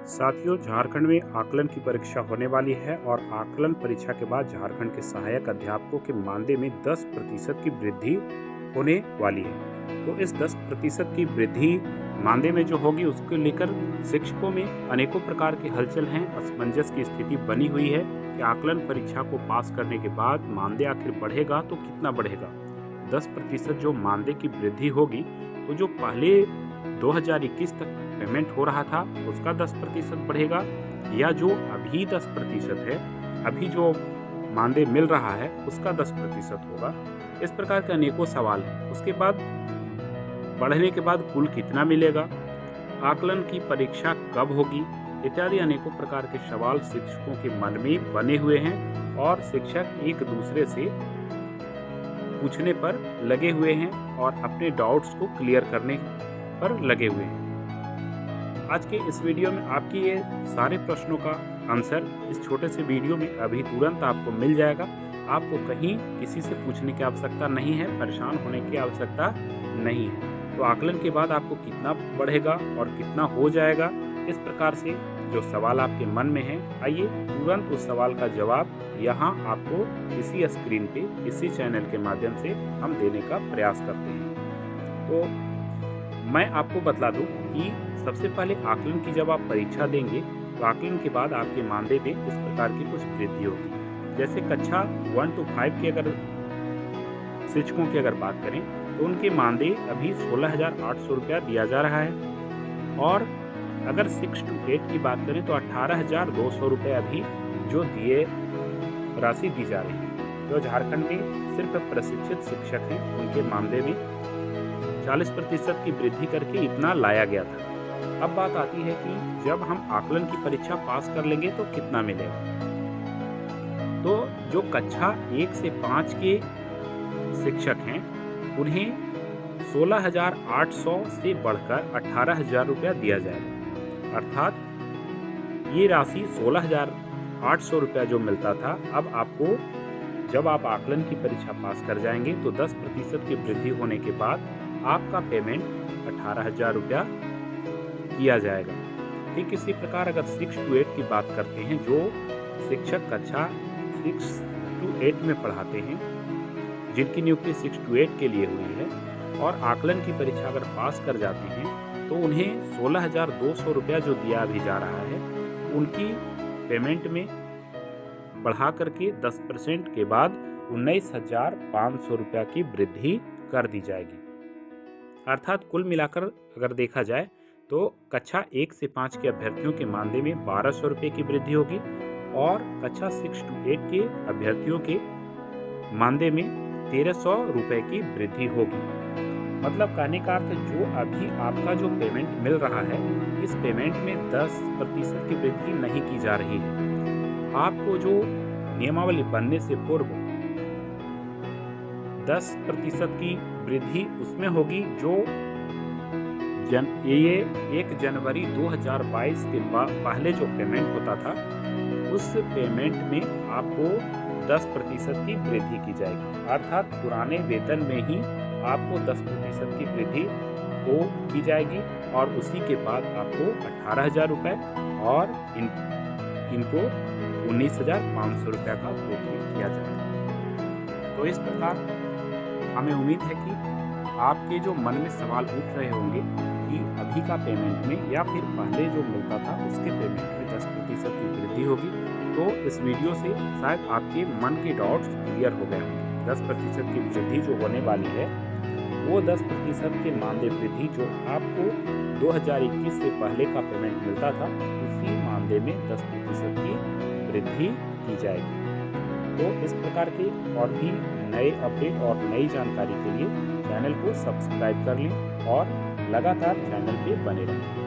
साथियों, झारखंड में आकलन की परीक्षा होने वाली है और आकलन परीक्षा के बाद झारखंड के सहायक अध्यापकों के मानदेय में 10% की वृद्धि होने वाली है। तो इस 10% की वृद्धि मानदेय में जो होगी उसको लेकर शिक्षकों में अनेकों प्रकार के हलचल हैं। असमंजस की स्थिति बनी हुई है कि आकलन परीक्षा को पास करने के बाद मानदेय आखिर बढ़ेगा तो कितना बढ़ेगा। 10% जो मानदेय की वृद्धि होगी तो जो पहले 2021 तक पेमेंट हो रहा था उसका 10% बढ़ेगा, या जो अभी 10% है, अभी जो मानदेय मिल रहा है उसका 10% होगा। इस प्रकार के अनेकों सवाल हैं। उसके बाद बढ़ने के बाद कुल कितना मिलेगा, आकलन की परीक्षा कब होगी, इत्यादि अनेकों प्रकार के सवाल शिक्षकों के मन में बने हुए हैं और शिक्षक एक दूसरे से पूछने पर लगे हुए हैं और अपने डाउट्स को क्लियर करने पर लगे हुए हैं। आज के इस वीडियो में आपके ये सारे प्रश्नों का आंसर इस छोटे से वीडियो में अभी तुरंत आपको मिल जाएगा। आपको कहीं किसी से पूछने की आवश्यकता नहीं है, परेशान होने की आवश्यकता नहीं है। तो आकलन के बाद आपको कितना बढ़ेगा और कितना हो जाएगा, इस प्रकार से जो सवाल आपके मन में है, आइए तुरंत उस सवाल का जवाब यहाँ आपको इसी स्क्रीन पे, इसी चैनल के माध्यम से हम देने का प्रयास करते हैं। तो मैं आपको बता दूं कि सबसे पहले आकलन की जब आप परीक्षा देंगे तो आकलन के बाद आपके मानदेय में इस प्रकार की कुछ वृद्धि होगी। जैसे कक्षा 1 to 5 के अगर शिक्षकों की अगर बात करें तो उनके मानदेय अभी 16,800 रुपया दिया जा रहा है, और अगर 6 to 8 की बात करें तो 18,200 रुपये अभी जो दिए राशि दी जा रही है। जो झारखंड में सिर्फ प्रशिक्षित शिक्षक हैं उनके मानदेय में 40% की वृद्धि करके इतना लाया गया था। अब बात आती है कि जब हम आकलन की परीक्षा पास कर लेंगे तो कितना मिलेगा। तो जो कक्षा 1 से 5 के शिक्षक हैं उन्हें 16,800 से बढ़कर 18,000 रुपया दिया जाएगा। अर्थात ये राशि 16,800 रुपया जो मिलता था, अब आपको जब आप आकलन की परीक्षा पास कर जाएंगे तो 10% की वृद्धि होने के बाद आपका पेमेंट 18,000 रुपया किया जाएगा। ठीक इसी प्रकार अगर 6 to 8 की बात करते हैं, जो शिक्षक कक्षा 6 to 8 में पढ़ाते हैं, जिनकी नियुक्ति 6 to 8 के लिए हुई है और आकलन की परीक्षा अगर पास कर जाते हैं तो उन्हें 16,200 रुपया जो दिया भी जा रहा है, उनकी पेमेंट में बढ़ा करके 10% के बाद 19,500 रुपया की वृद्धि कर दी जाएगी। अर्थात कुल मिलाकर अगर देखा जाए तो कक्षा 1 से 5 के अभ्यर्थियों के मानदेय में 1,200 रुपये की वृद्धि होगी और कक्षा 6 to 8 के अभ्यर्थियों के मानदेय में 1,300 रुपये की वृद्धि होगी। मतलब कहने का अर्थ जो अभी आपका जो पेमेंट मिल रहा है, इस पेमेंट में 10% की वृद्धि नहीं की जा रही है। आपको जो नियमावली बनने से पूर्व 10% की वृद्धि उसमें होगी जो ये 1 जनवरी 2022 के पहले जो पेमेंट होता था, उस पेमेंट में आपको 10% की वृद्धि की जाएगी। अर्थात पुराने वेतन में ही आपको 10% की वृद्धि की जाएगी और उसी के बाद आपको 18,000 रुपये और इनको 19,500 रुपये का भुगतान किया जाएगा। तो इस प्रकार हमें उम्मीद है कि आपके जो मन में सवाल उठ रहे होंगे कि अभी का पेमेंट में या फिर पहले जो मिलता था उसके पेमेंट में 10% की वृद्धि होगी, तो इस वीडियो से शायद आपके मन के डाउट्स क्लियर हो गए होंगे। 10% की वृद्धि जो होने वाली है वो 10% के मानदेय वृद्धि जो आपको 2021 से पहले का पेमेंट मिलता था, उसी मानदेय में 10% की वृद्धि की जाएगी। तो इस प्रकार के और भी नए अपडेट और नई जानकारी के लिए चैनल को सब्सक्राइब कर लें और लगातार चैनल पे बने रहें।